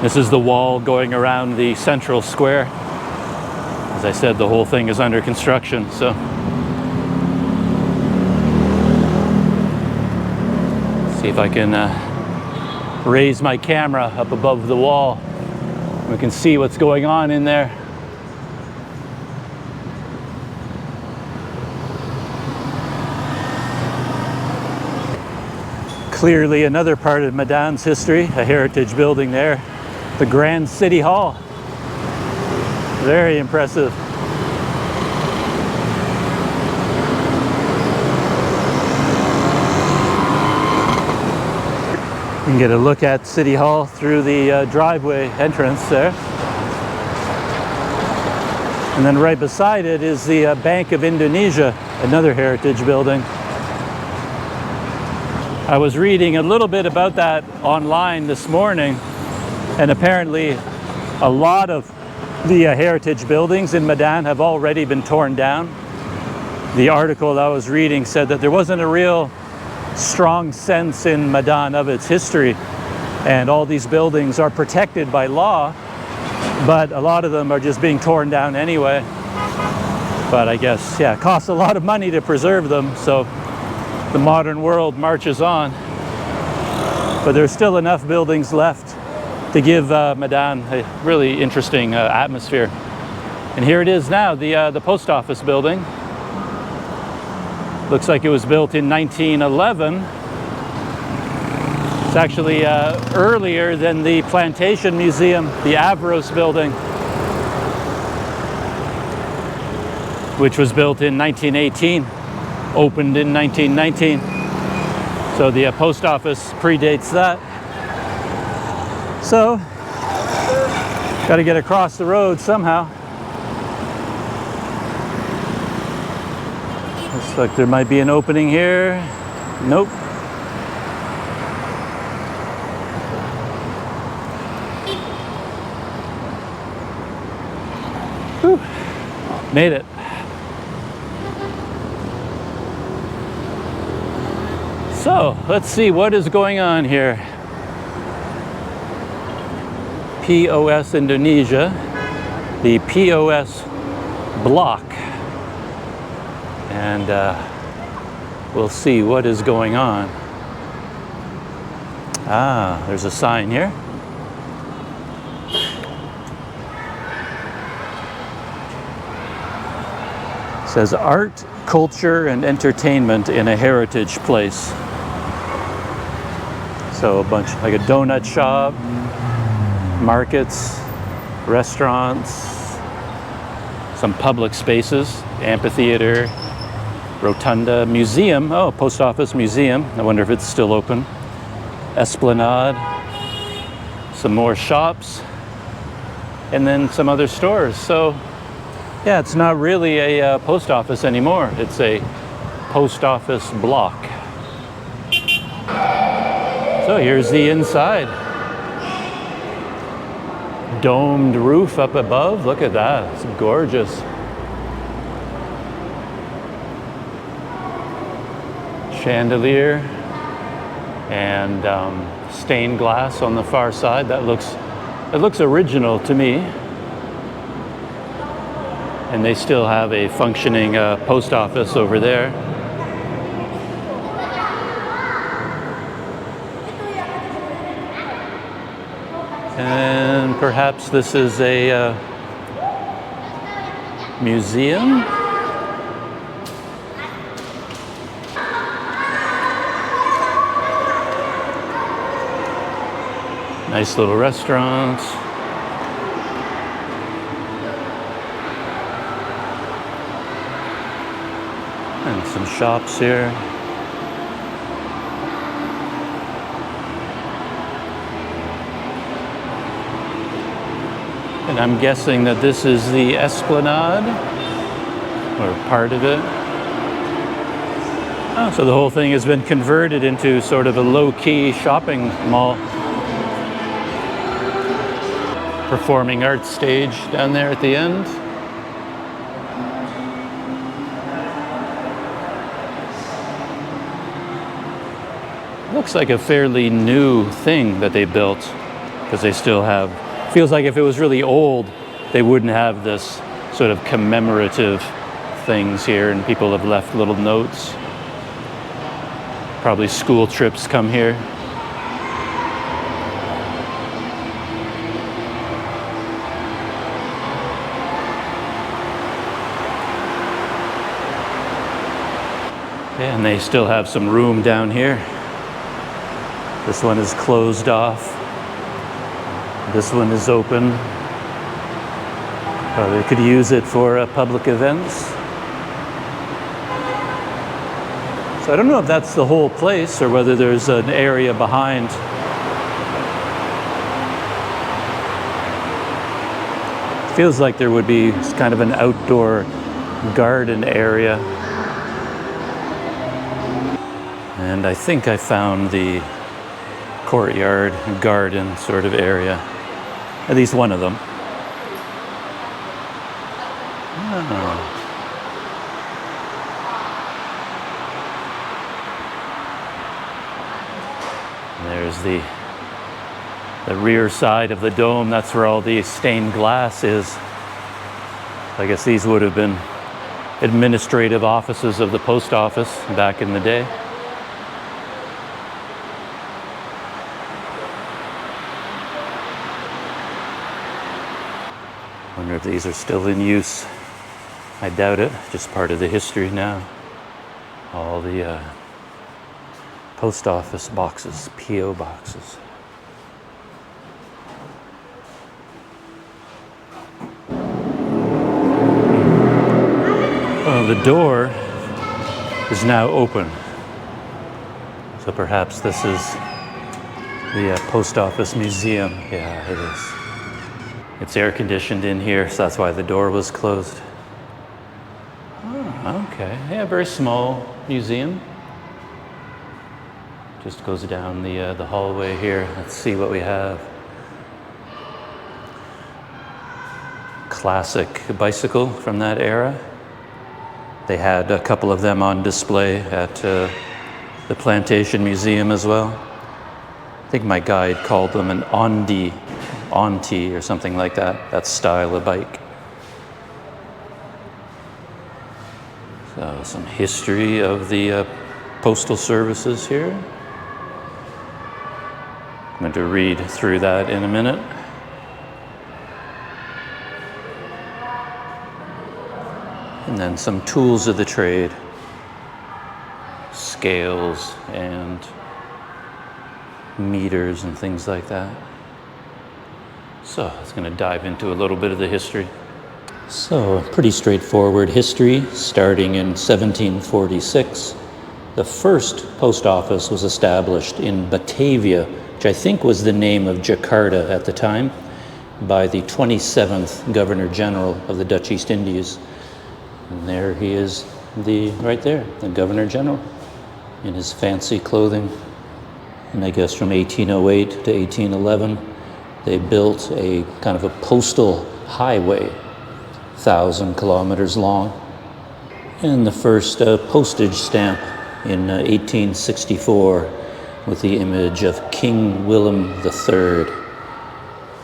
This is the wall going around the central square. As I said, the whole thing is under construction, so. See if I can raise my camera up above the wall. We can see what's going on in there. Clearly another part of Medan's history, a heritage building there. The Grand City Hall. Very impressive. You can get a look at City Hall through the driveway entrance there. And then right beside it is the Bank of Indonesia, another heritage building. I was reading a little bit about that online this morning, and apparently a lot of the heritage buildings in Medan have already been torn down. The article I was reading said that there wasn't a real strong sense in Medan of its history, and all these buildings are protected by law, but a lot of them are just being torn down anyway. But I guess, yeah, it costs a lot of money to preserve them, so the modern world marches on. But there's still enough buildings left to give Medan a really interesting atmosphere. And here it is now, the post office building. Looks like it was built in 1911. It's actually earlier than the Plantation Museum, the Avros building, which was built in 1918, opened in 1919. So the post office predates that. So, got to get across the road somehow. Looks like there might be an opening here. Nope. Whew. Made it. So, let's see what is going on here. POS Indonesia, the POS Bloc. And we'll see what is going on. Ah, there's a sign here. It says art, culture, and entertainment in a heritage place. So a bunch, like a donut shop, markets, restaurants, some public spaces, amphitheater, rotunda, museum, oh, post office museum, I wonder if it's still open, esplanade, some more shops, and then some other stores. So yeah, it's not really a post office anymore, it's a post office block. So here's the inside. domed roof up above. Look at that, it's gorgeous. Chandelier and stained glass on the far side. That looks original to me. And they still have a functioning post office over there. And perhaps this is a museum. Nice little restaurants. And some shops here. And I'm guessing that this is the Esplanade, or part of it. Oh, so the whole thing has been converted into sort of a low-key shopping mall. Performing arts stage down there at the end. Looks like a fairly new thing that they built, because they still have, feels like if it was really old, they wouldn't have this sort of commemorative things here, and people have left little notes. Probably school trips come here. Yeah, and they still have some room down here. This one is closed off. This one is open. They could use it for public events. So I don't know if that's the whole place or whether there's an area behind. Feels like there would be kind of an outdoor garden area. And I think I found the courtyard garden sort of area. At least one of them. Oh. There's the rear side of the dome. That's where all the stained glass is. I guess these would have been administrative offices of the post office back in the day. Wonder if these are still in use. I doubt it, just part of the history now. All the post office boxes, P.O. boxes. Well, the door is now open. So perhaps this is the post office museum. Yeah, it is. It's air conditioned in here, so that's why the door was closed. Oh, okay. Yeah, very small museum. Just goes down the hallway here. Let's see what we have. Classic bicycle from that era. They had a couple of them on display at the Plantation Museum as well. I think my guide called them an Onti or something like that style of bike. So some history of the postal services here. I'm going to read through that in a minute. And then some tools of the trade, scales and meters and things like that. So it's going to dive into a little bit of the history. So pretty straightforward history. Starting in 1746, the first post office was established in Batavia, which I think was the name of Jakarta at the time, by the 27th Governor General of the Dutch East Indies. And there he is, right there, the Governor General, in his fancy clothing. And I guess from 1808 to 1811, they built a kind of a postal highway, 1,000 kilometers long, and the first postage stamp in 1864 with the image of King Willem III.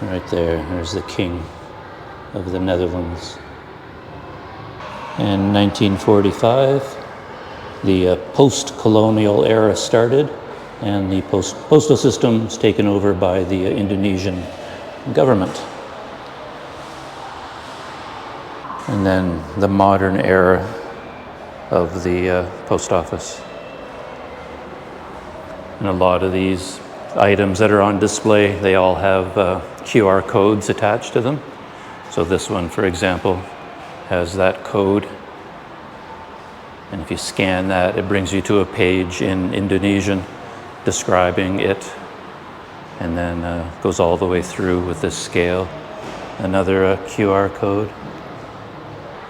Right there, there's the King of the Netherlands. In 1945, the post-colonial era started, and the postal system was taken over by the Indonesian government. And then the modern era of the post office. And a lot of these items that are on display, they all have QR codes attached to them. So this one, for example, has that code. And if you scan that, it brings you to a page in Indonesian describing it, and then goes all the way through with this scale. Another QR code.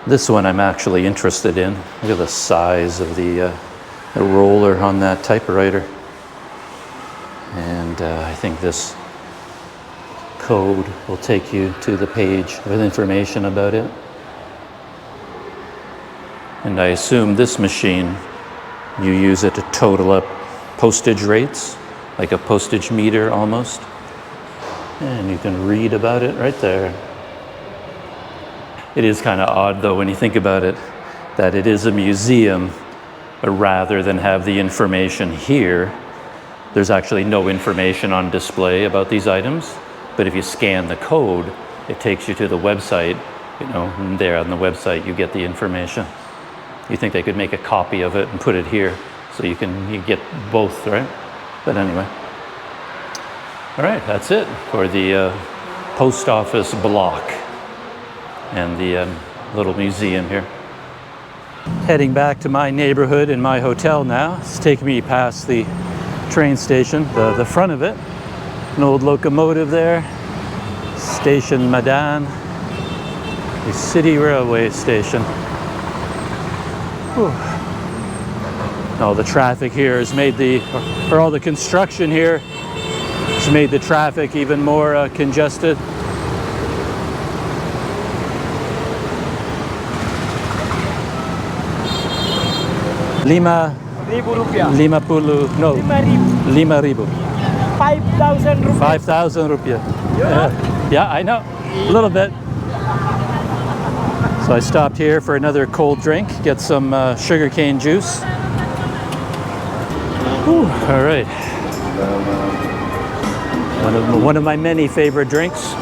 This one I'm actually interested in. Look at the size of the roller on that typewriter. And I think this code will take you to the page with information about it. And I assume this machine, you use it to total up postage rates, like a postage meter almost. And you can read about it right there. It is kind of odd though when you think about it, that it is a museum, but rather than have the information here, there's actually no information on display about these items. But if you scan the code, it takes you to the website, you know, and there on the website you get the information. You think they could make a copy of it and put it here so you get both, right? But anyway. All right, that's it for the post office block and the little museum here. Heading back to my neighborhood in my hotel now. It's taking me past the train station, the front of it. An old locomotive there. Station Medan, the city railway station. Whew. All the traffic here has made all the construction here has made the traffic even more congested. Lima puluh, no, 5,000 rupiah. 5,000 rupiah. Yeah, I know, a little bit. So I stopped here for another cold drink, get some sugarcane juice. Whew, all right. One of my many favorite drinks.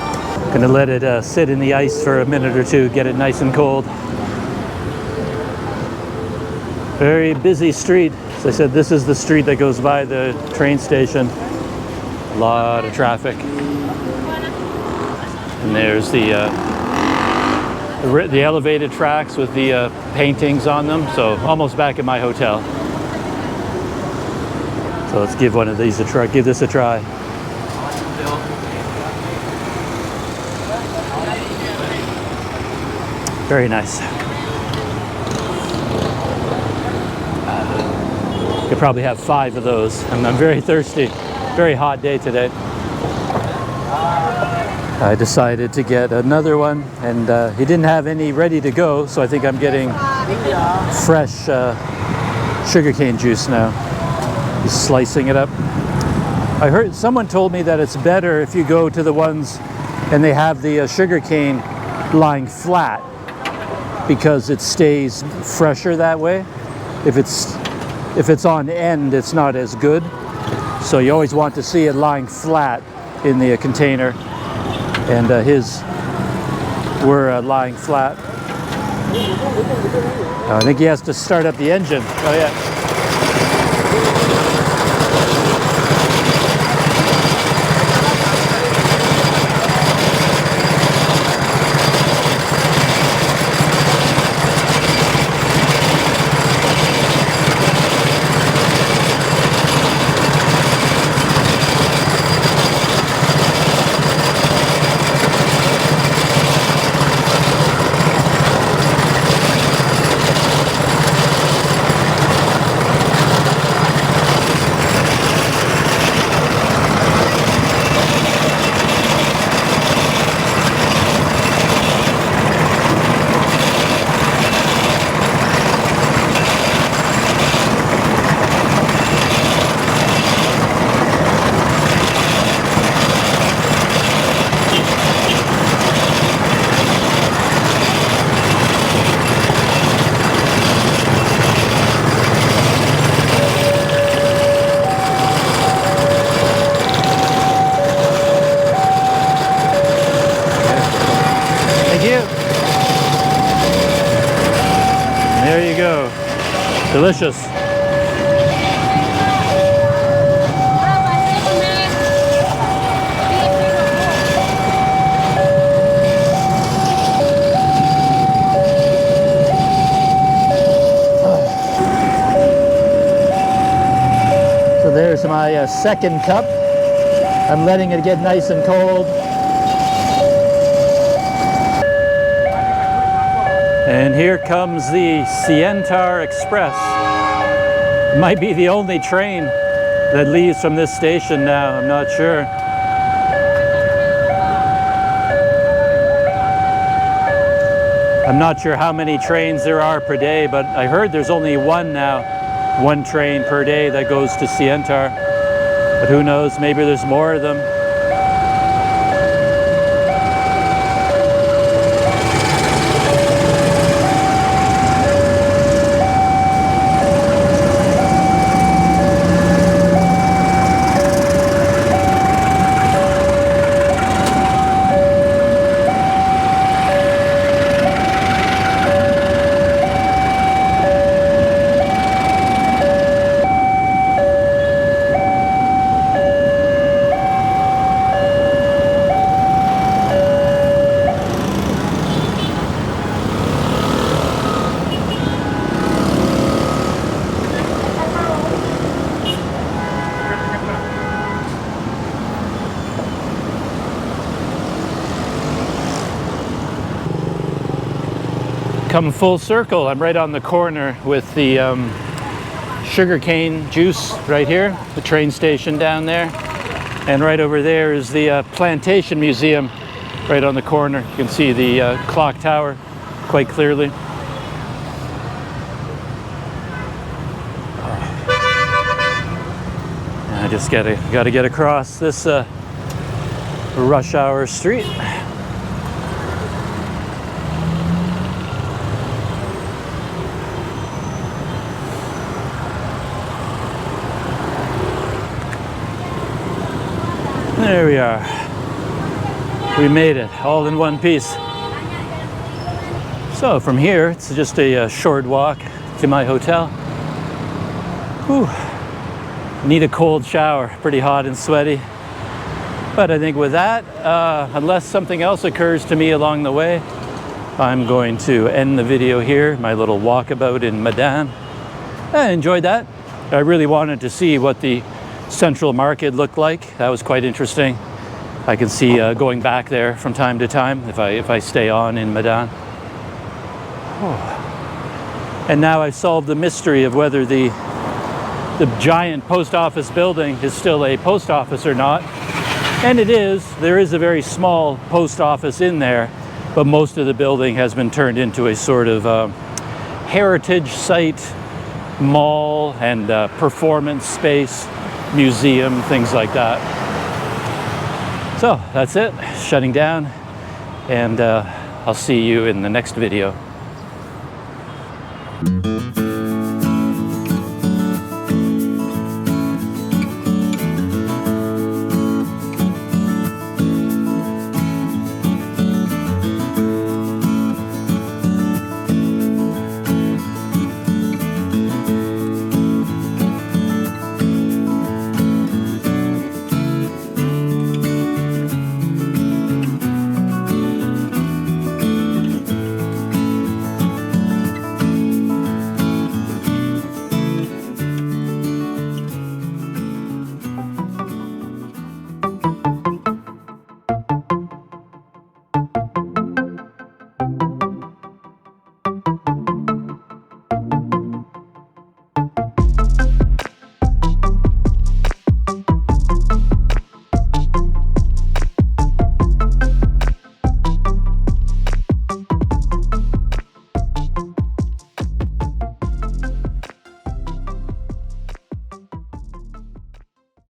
Gonna let it sit in the ice for a minute or two, get it nice and cold. Very busy street. As I said, this is the street that goes by the train station. A lot of traffic. And there's the elevated tracks with the paintings on them. So almost back at my hotel. So let's give one of these a try. Give this a try. Very nice. Could probably have 5 of those. I'm very thirsty. Very hot day today. I decided to get another one, and he didn't have any ready to go, so I think I'm getting fresh sugarcane juice now. He's slicing it up. I heard someone told me that it's better if you go to the ones and they have the sugarcane lying flat, because it stays fresher that way. If it's on end, it's not as good. So you always want to see it lying flat in the container. And his were lying flat. I think he has to start up the engine. Oh yeah. Delicious. So there's my second cup. I'm letting it get nice and cold. And here comes the Central Express. It might be the only train that leaves from this station now, I'm not sure. I'm not sure how many trains there are per day, but I heard there's only one now, one train per day that goes to Central. But who knows, maybe there's more of them. Come full circle, I'm right on the corner with the sugarcane juice right here, the train station down there, and right over there is the Plantation Museum right on the corner. You can see the clock tower quite clearly. I just gotta get across this rush hour street. There we are. We made it, all in one piece. So from here, it's just a short walk to my hotel. Whew. Need a cold shower, pretty hot and sweaty. But I think with that, unless something else occurs to me along the way, I'm going to end the video here, my little walkabout in Medan. I enjoyed that. I really wanted to see what the Central Market looked like. That was quite interesting. I can see going back there from time to time if I stay on in Medan. Oh. And now I've solved the mystery of whether the giant post office building is still a post office or not. And it is. There is a very small post office in there, but most of the building has been turned into a sort of heritage site, mall, and performance space, museum, things like that. So that's it, shutting down, and I'll see you in the next video.